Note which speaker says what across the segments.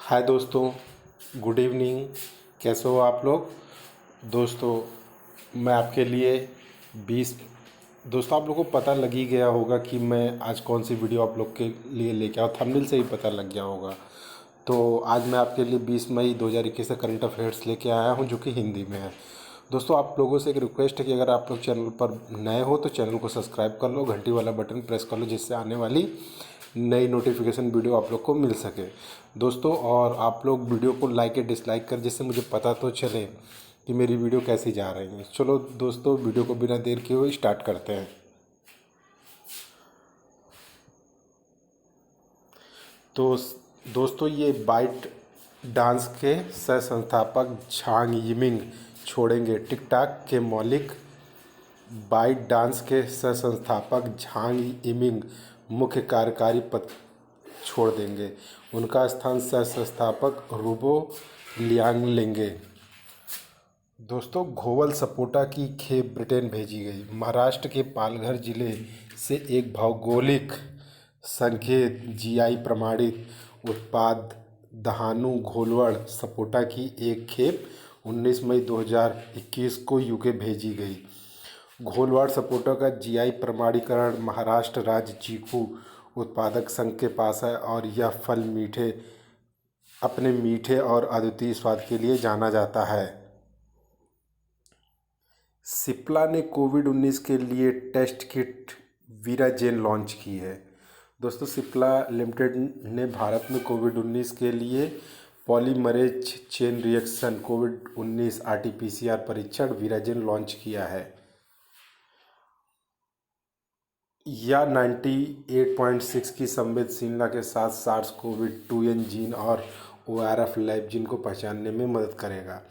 Speaker 1: हाय दोस्तों, good evening. कैसे हो आप लोग? दोस्तों, मैं आपके लिए 20 दोस्तों, आप लोगों को पता लग ही गया होगा कि मैं आज कौन सी वीडियो आप लोग के लिए लेके आया, थंबनेल से ही पता लग गया होगा। तो आज मैं आपके लिए 20 मई 2021 का करंट अफेयर्स लेके आया हूं, जो कि हिंदी में है। दोस्तों, आप लोगों से एक रिक्वेस्ट है कि अगर आप लोग चैनल पर नए हो तो चैनल को सब्सक्राइब कर लो, घंटी वाला बटन प्रेस कर लो, जिससे आने वाली नई नोटिफिकेशन वीडियो आप लोग को मिल सके दोस्तों। और आप लोग वीडियो को लाइक या डिसलाइक कर, जिससे मुझे पता तो चले कि मेरी वीडियो कैसी जा रही है। चलो दोस्तों, वीडियो को बिना देर किए हुए स्टार्ट करते हैं। तो दोस्तों, ये बाइट डांस के सह संस्थापक झांग यिमिंग छोड़ेंगे टिकटॉक के मौलिक। बाइट डांस के सह संस्थापक झांग यिमिंग मुख्य कार्यकारी पद छोड़ देंगे। उनका स्थान सह संस्थापक रूबो लियांग लेंगे। दोस्तों, घोवल सपोटा की खेप ब्रिटेन भेजी गई। महाराष्ट्र के पालघर जिले से एक भौगोलिक संकेत जीआई प्रमाणित उत्पाद दहानू घोलवड़ सपोटा की एक खेप 19 मई 2021 को यूके भेजी गई। घोलवाड़ सपोटा का जीआई प्रमाणीकरण महाराष्ट्र राज्य चीकू उत्पादक संघ के पास है और यह फल अपने मीठे और अद्वितीय स्वाद के लिए जाना जाता है। सिप्ला ने कोविड-19 के लिए टेस्ट किट वीराजेन लॉन्च की है। दोस्तों, सिप्ला लिमिटेड ने भारत में कोविड-19 के लिए पॉलीमरेज चेन रिएक्शन कोविड-19 आरटी-पीसीआर परीक्षण वीराजेन लॉन्च किया है। या 98.6 की संवेदनशीलता के साथ सार्स कोविड 2 जीन और ओआरएफ लैब जीन को पहचानने में मदद करेगा।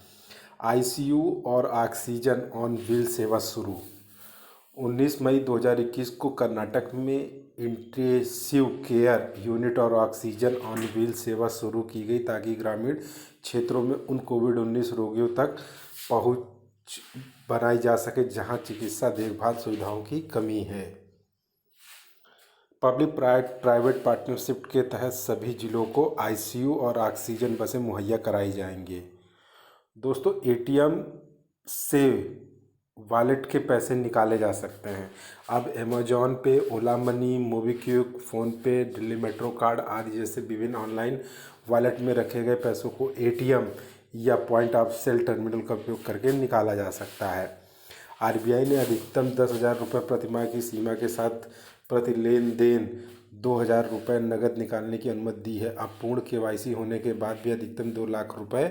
Speaker 1: आईसीयू और ऑक्सीजन ऑन व्हील सेवा शुरू। 19 मई 2021 को कर्नाटक में इंटेंसिव केयर यूनिट और ऑक्सीजन ऑन व्हील सेवा शुरू की गई, ताकि ग्रामीण क्षेत्रों में उन कोविड-19 रोगियों तक पहुंच बनाई जा सके जहां चिकित्सा देखभाल सुविधाओं की कमी है। पब्लिक प्राइवेट पार्टनरशिप के तहत सभी जिलों को आईसीयू और ऑक्सीजन बसें मुहैया कराई जाएंगी। दोस्तों, एटीएम से वॉलेट के पैसे निकाले जा सकते हैं। अब Amazon Pay, Ola money, MobiKwik, PhonePe, Delhi metro card आदि जैसे विभिन्न ऑनलाइन वॉलेट में रखे गए पैसों को एटीएम या पॉइंट ऑफ सेल टर्मिनल का उपयोग करके निकाला जा सकता है। आरबीआई ने अधिकतम 10,000 रुपये प्रतिमाह की सीमा के साथ प्रति लेन देन 2,000 रुपये नकद निकालने की अनुमति दी है। अब पूर्ण केवाईसी होने के बाद भी अधिकतम 2 लाख रुपये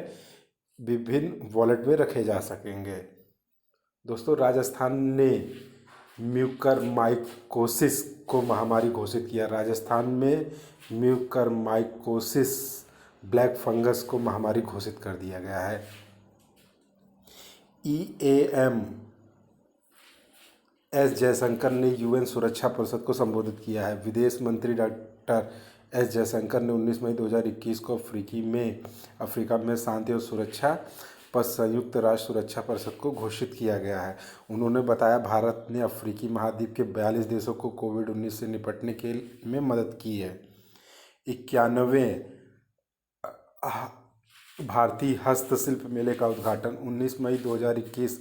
Speaker 1: विभिन्न वॉलेट में रखे जा सकेंगे। दोस्तों, राजस्थान ने म्यूकरमाइकोसिस को महामारी घोषित किया। राजस्थान में म्यूकरमाइकोसिस ब्लैक फंगस को महामारी घोषित कर दिया गया है। ईएएम एस जयशंकर ने यूएन सुरक्षा परिषद को संबोधित किया है। विदेश मंत्री डॉक्टर एस जयशंकर ने 19 मई 2021 को अफ्रीका में शांति और सुरक्षा पर संयुक्त राष्ट्र सुरक्षा परिषद को घोषित किया गया है। उन्होंने बताया, भारत ने अफ्रीकी महाद्वीप के 42 देशों को कोविड-19 से निपटने के में मदद की है। 91वें भारतीय हस्तशिल्प मेले का उद्घाटन 19 मई 2021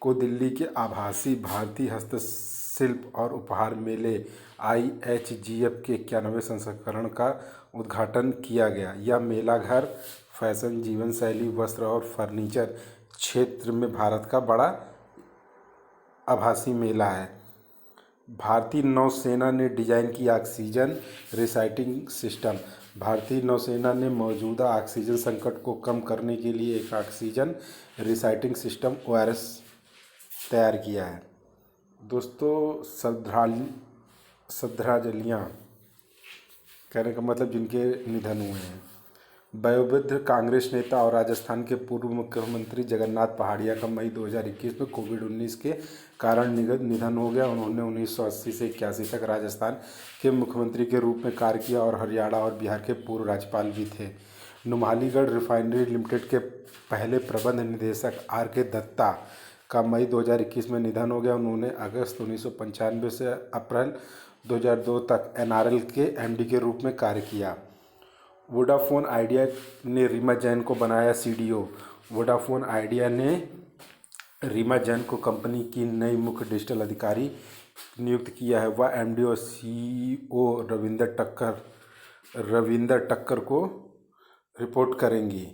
Speaker 1: को दिल्ली के आभासी भारतीय हस्तशिल्प और उपहार मेले IHGF के 91वें संस्करण का उद्घाटन किया गया। यह मेला घर, फैशन, जीवन शैली, वस्त्र और फर्नीचर क्षेत्र में भारत का बड़ा आभासी मेला है। भारतीय नौसेना ने डिजाइन की ऑक्सीजन रिसाइक्लिंग सिस्टम। भारतीय नौसेना ने मौजूदा ऑक्सीजन संकट को कम करने के लिए एक ऑक्सीजन रिसाइक्लिंग सिस्टम ORS तैयार किया है। दोस्तों, श्रद्धांजलियाँ कहने का मतलब जिनके निधन हुए हैं। वयोवृद्ध कांग्रेस नेता और राजस्थान के पूर्व मुख्यमंत्री जगन्नाथ पहाड़िया का मई 2021 में कोविड-19 के कारण निधन हो गया। उन्होंने 1980 से 81 तक राजस्थान के मुख्यमंत्री के रूप में कार्य किया और हरियाणा और बिहार के पूर्व राज्यपाल भी थे। नुमालीगढ़ रिफाइनरी लिमिटेड के पहले प्रबंध निदेशक RK दत्ता का मई 2021 में निधन हो गया। उन्होंने अगस्त 1995 से अप्रैल 2002 तक NRL के MD के रूप में कार्य किया। वोडाफोन आइडिया ने रीमा जैन को बनाया सीडीओ। वोडाफोन आइडिया ने रीमा जैन को कंपनी की नई मुख्य डिजिटल अधिकारी नियुक्त किया है। वह एमडी और सीईओ रविंदर टक्कर को रिपोर्ट करेंगी।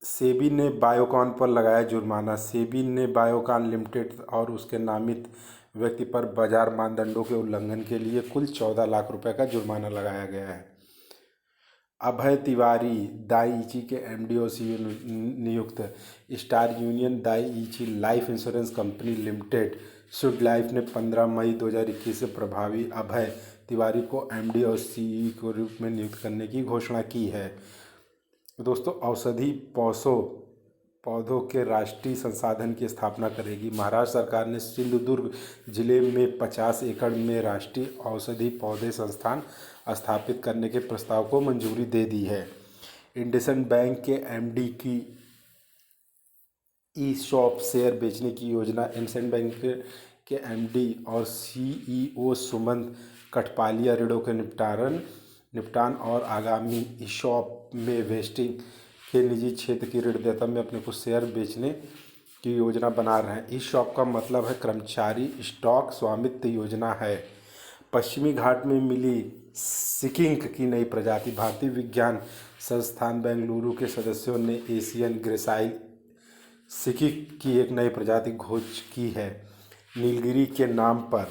Speaker 1: सेबी ने बायोकॉन पर लगाया जुर्माना। सेबी ने बायोकॉन लिमिटेड और उसके नामित व्यक्ति पर बाजार मानदंडों के उल्लंघन के लिए कुल 14 लाख रुपए का जुर्माना लगाया गया है। अभय तिवारी दाईची के एमडी और सीईओ नियुक्त। Star Union Dai-ichi life insurance company limited SUD life ने 15 मई 2021 से प्रभावी अभय तिवारी को एमडी और सीईओ के रूप में नियुक्त करने की घोषणा की है। दोस्तों, औषधि पौधों के राष्ट्रीय संसाधन की स्थापना करेगी। महाराष्ट्र सरकार ने सिंधुदुर्ग जिले में 50 एकड़ में राष्ट्रीय औषधि पौधे संस्थान स्थापित करने के प्रस्ताव को मंजूरी दे दी है। इंडसइंड बैंक के एमडी की ई शॉप शेयर बेचने की योजना। इंडसइंड बैंक के एमडी और सीईओ सुमंत कठपालिया ऋणों के निपटान और आगामी ई शॉप में वेस्टिंग के निजी क्षेत्र की ऋणदाता में अपने कुछ शेयर बेचने की योजना बना रहे हैं। ई शॉप का मतलब है कर्मचारी स्टॉक स्वामित्व योजना है। पश्चिमी घाट में मिली सिकिंक की नई प्रजाति। भारतीय विज्ञान संस्थान बेंगलुरु के सदस्यों ने एशियन ग्रेसाइल सिकिक की एक नई प्रजाति खोज की है। नीलगिरी के नाम पर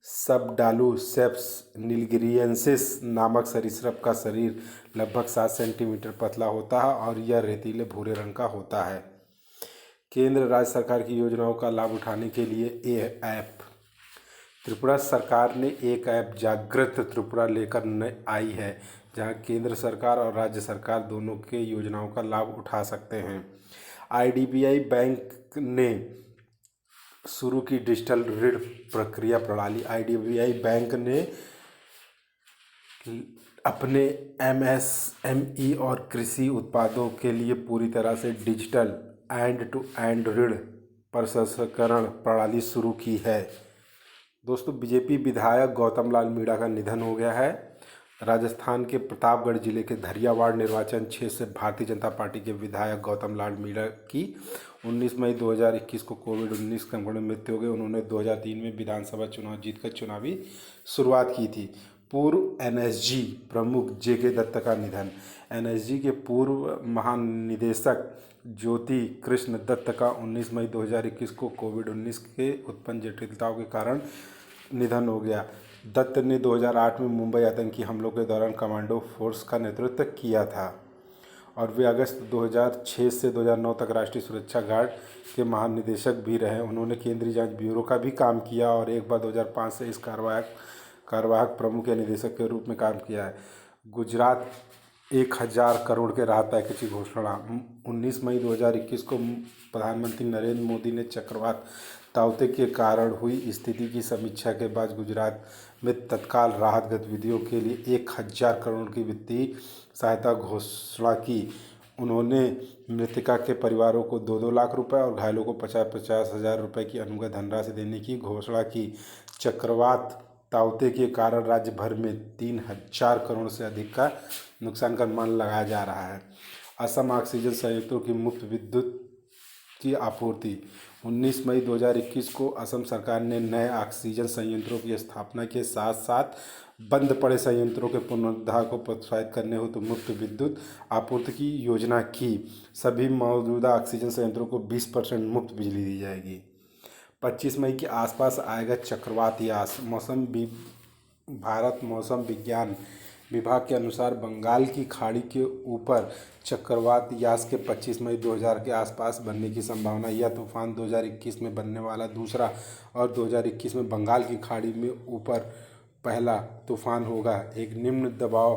Speaker 1: सबडालूसेप्स नीलगिरियंसिस नामक सरीसृप का शरीर लगभग 7 सेंटीमीटर पतला होता है और यह रेतीले भूरे रंग का होता है। केंद्र राज्य सरकार की योजनाओं का लाभ उठाने के लिए ऐप। त्रिपुरा सरकार ने एक ऐप जागृत त्रिपुरा लेकर आई है, जहां केंद्र सरकार और राज्य सरकार दोनों के योजनाओं का लाभ उठा सकते हैं। आईडीबीआई बैंक ने शुरू की डिजिटल ऋण प्रक्रिया प्रणाली। आईडीबीआई बैंक ने अपने एमएसएमई और कृषि उत्पादों के लिए पूरी तरह से डिजिटल एंड-टू-एंड ऋण प्रसंस्करण प्रणाली शुरू की है। दोस्तों, बीजेपी विधायक गौतम लाल मीणा का निधन हो गया है। राजस्थान के प्रतापगढ़ जिले के धरियावाड़ निर्वाचन क्षेत्र से भारतीय जनता पार्टी के विधायक गौतम लाल मीणा की 19 मई 2021 को कोविड-19 संक्रमण में मृत्यु हो गई। उन्होंने 2003 में विधानसभा चुनाव जीतकर चुनावी शुरुआत की थी। पूर्व एनएसजी प्रमुख जेके दत्त का निधन। एनएसजी के पूर्व महानिदेशक ज्योति कृष्ण दत्त का 19 मई 2021 को कोविड-19 के उत्पन्न जटिलताओं के कारण निधन हो गया। दत्त ने 2008 में मुंबई आतंकी हमलों के दौरान कमांडो फोर्स का नेतृत्व किया था और वे अगस्त 2006 से 2009 तक राष्ट्रीय सुरक्षा गार्ड के महानिदेशक भी रहे। उन्होंने केंद्रीय जांच ब्यूरो का भी काम किया और एक बार 2005 से इस कार्यवाहक प्रमुख या निदेशक के रूप में काम किया है। गुजरात 1000 करोड़ के राहत पैकेज की घोषणा। 19 मई 2021 को प्रधानमंत्री नरेंद्र मोदी ने चक्रवात ताउते के कारण हुई स्थिति की समीक्षा के बाद गुजरात में तत्काल राहत गतिविधियों के लिए 1000 करोड़ की वित्तीय सहायता घोषणा की। उन्होंने मृतका के परिवारों को 2-2 लाख रुपए और घायलों को 50-50 हज़ार रुपये की अनुग्रह धनराशि देने की घोषणा की। चक्रवात ताउते के कारण राज्य भर में 3000 करोड़ से अधिक का नुकसान का अनुमान लगाया जा रहा है। असम ऑक्सीजन संयंत्रों की मुफ्त विद्युत की आपूर्ति। 19 मई 2021 को असम सरकार ने नए ऑक्सीजन संयंत्रों की स्थापना के साथ साथ बंद पड़े संयंत्रों के पुनरुद्धार को प्रोत्साहित करने हेतु मुफ्त विद्युत आपूर्ति की योजना की। सभी मौजूदा ऑक्सीजन संयंत्रों को 20% मुफ्त बिजली दी जाएगी। 25 मई के आसपास आएगा चक्रवात यास। भारत मौसम विज्ञान विभाग के अनुसार बंगाल की खाड़ी के ऊपर चक्रवात यास के 25 मई 2000 के आसपास बनने की संभावना। यह तूफान 2021 में बनने वाला दूसरा और 2021 में बंगाल की खाड़ी में ऊपर पहला तूफान होगा। एक निम्न दबाव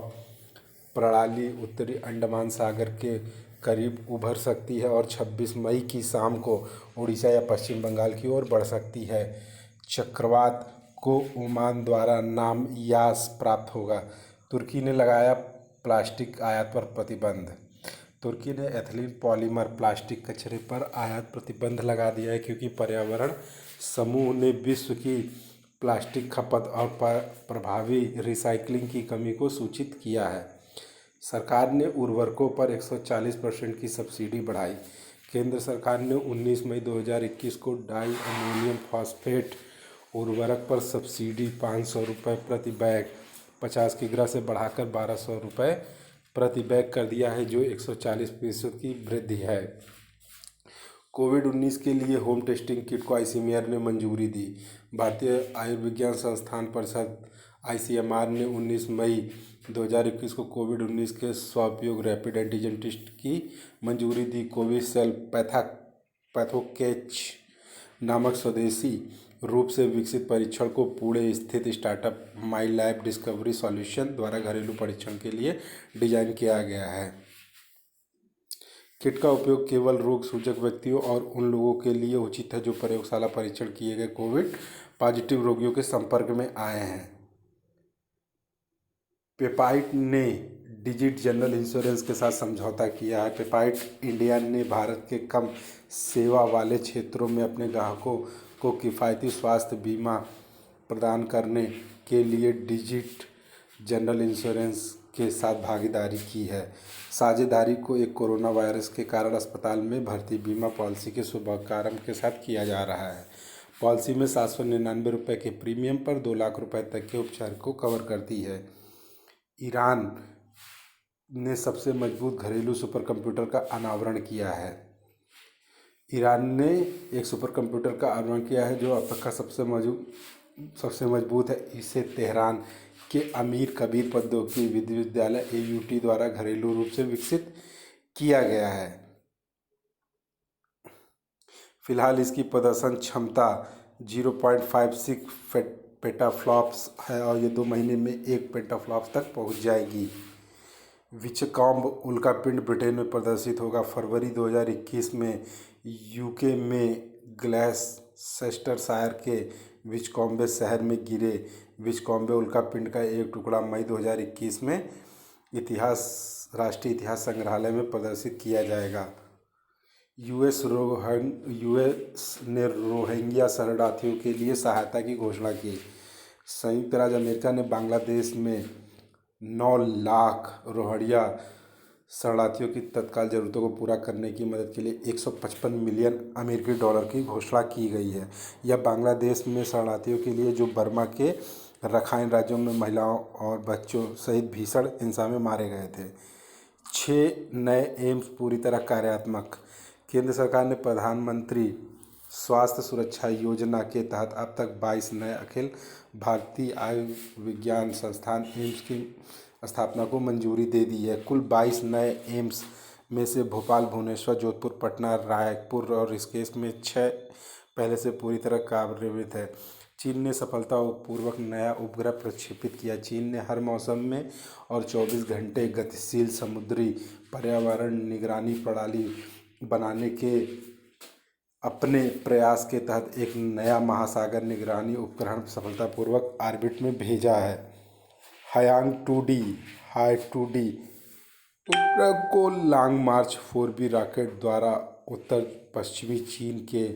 Speaker 1: प्रणाली उत्तरी अंडमान सागर के करीब उभर सकती है और 26 मई की शाम को उड़ीसा या पश्चिम बंगाल की ओर बढ़ सकती है। चक्रवात को ओमान द्वारा नाम यास प्राप्त होगा। तुर्की ने लगाया प्लास्टिक आयात पर प्रतिबंध। तुर्की ने एथिलीन पॉलीमर प्लास्टिक कचरे पर आयात प्रतिबंध लगा दिया है क्योंकि पर्यावरण समूह ने विश्व की प्लास्टिक खपत और प्रभावी रिसाइकलिंग की कमी को सूचित किया है। सरकार ने उर्वरकों पर 140% की सब्सिडी बढ़ाई। केंद्र सरकार ने 19 मई 2021 को डाई अमोनियम फॉस्फेट उर्वरक पर सब्सिडी 500 रुपये प्रति बैग 50 किग्रा से बढ़ाकर 1200 रुपये प्रति बैग कर दिया है, जो 140% की वृद्धि है। कोविड-19 के लिए होम टेस्टिंग किट को आईसीएमआर ने मंजूरी दी। भारतीय आयुर्विज्ञान संस्थान परिषद आईसीएमआर ने 19 मई 2021 को कोविड-19 के स्वउपयोग रैपिड एंटीजन टेस्ट की मंजूरी दी। कोविशील्ड पैथोकेच नामक स्वदेशी रूप से विकसित परीक्षण को पुणे स्थित स्टार्टअप माई लैब डिस्कवरी सॉल्यूशन द्वारा घरेलू परीक्षण के लिए डिजाइन किया गया है। किट का उपयोग केवल रोग सूचक व्यक्तियों और उन लोगों के लिए उचित है जो प्रयोगशाला परीक्षण किए गए कोविड पॉजिटिव रोगियों के संपर्क में आए हैं। पेप्टाइड ने डिजिट जनरल इंश्योरेंस के साथ समझौता किया है। पेप्टाइड इंडिया ने भारत के कम सेवा वाले क्षेत्रों में अपने ग्राहकों को किफ़ायती स्वास्थ्य बीमा प्रदान करने के लिए डिजिट जनरल इंश्योरेंस के साथ भागीदारी की है। साझेदारी को एक कोरोना वायरस के कारण अस्पताल में भर्ती बीमा पॉलिसी के शुभारंभ के साथ किया जा रहा है। पॉलिसी में 799 रुपये के प्रीमियम पर 2 लाख रुपए तक के उपचार को कवर करती है। ईरान ने सबसे मजबूत घरेलू सुपर कंप्यूटर का अनावरण किया है। ईरान ने एक सुपर कंप्यूटर का अनावरण किया है जो अब तक का सबसे मजबूत है। इसे तेहरान के अमीर कबीर प्रौद्योगिकी विश्वविद्यालय AUT द्वारा घरेलू रूप से विकसित किया गया है। फिलहाल इसकी प्रदर्शन क्षमता 0.56 पेटाफ्लॉप्स है और ये 2 महीने में 1 पेटाफ्लॉप्स तक पहुंच जाएगी। विचकॉम्ब उल्कापिंड ब्रिटेन में प्रदर्शित होगा। फरवरी 2021 में यूके में ग्लैसेस्टरशायर के विचकॉम्बे शहर में गिरे विचकॉम्बे उल्कापिंड का एक टुकड़ा मई 2021 में राष्ट्रीय इतिहास संग्रहालय में प्रदर्शित किया जाएगा। यूएस ने रोहिंग्या शरणार्थियों के लिए सहायता की घोषणा की। संयुक्त राज्य अमेरिका ने बांग्लादेश में 9 लाख रोहिंग्या शरणार्थियों की तत्काल ज़रूरतों को पूरा करने की मदद के लिए 155 मिलियन अमेरिकी डॉलर की घोषणा की गई है। यह बांग्लादेश में शरणार्थियों के लिए जो बर्मा के रखाइन राज्यों में महिलाओं और बच्चों सहित भीषण हिंसा में मारे गए थे। 6 नए एम्स पूरी तरह कार्यात्मक। केंद्र सरकार ने प्रधानमंत्री स्वास्थ्य सुरक्षा योजना के तहत अब तक 22 नए अखिल भारतीय आयुर्विज्ञान संस्थान एम्स की स्थापना को मंजूरी दे दी है। कुल 22 नए एम्स में से भोपाल, भुवनेश्वर, जोधपुर, पटना, रायपुर और ऋषिकेश में 6 पहले से पूरी तरह कार्यरत है। चीन ने सफलतापूर्वक नया उपग्रह प्रक्षेपित किया। चीन ने हर मौसम में और 24 घंटे गतिशील समुद्री पर्यावरण निगरानी प्रणाली बनाने के अपने प्रयास के तहत एक नया महासागर निगरानी उपग्रह सफलतापूर्वक ऑर्बिट में भेजा है। हायांग 2D उपग्रह को लॉन्ग मार्च 4B रॉकेट द्वारा उत्तर पश्चिमी चीन के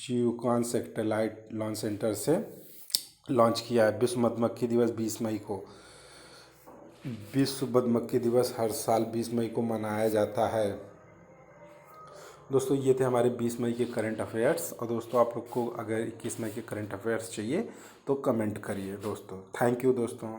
Speaker 1: जियोकान सैटेलाइट लॉन्च सेंटर से लॉन्च किया है। विश्व मधुमक्खी दिवस 20 मई को। विश्व मधुमक्खी दिवस हर साल 20 मई को मनाया जाता है। दोस्तों ये थे हमारे 20 मई के करंट अफेयर्स। और दोस्तों आप लोग को अगर 21 मई के करंट अफेयर्स चाहिए तो कमेंट करिए दोस्तों। थैंक यू दोस्तों।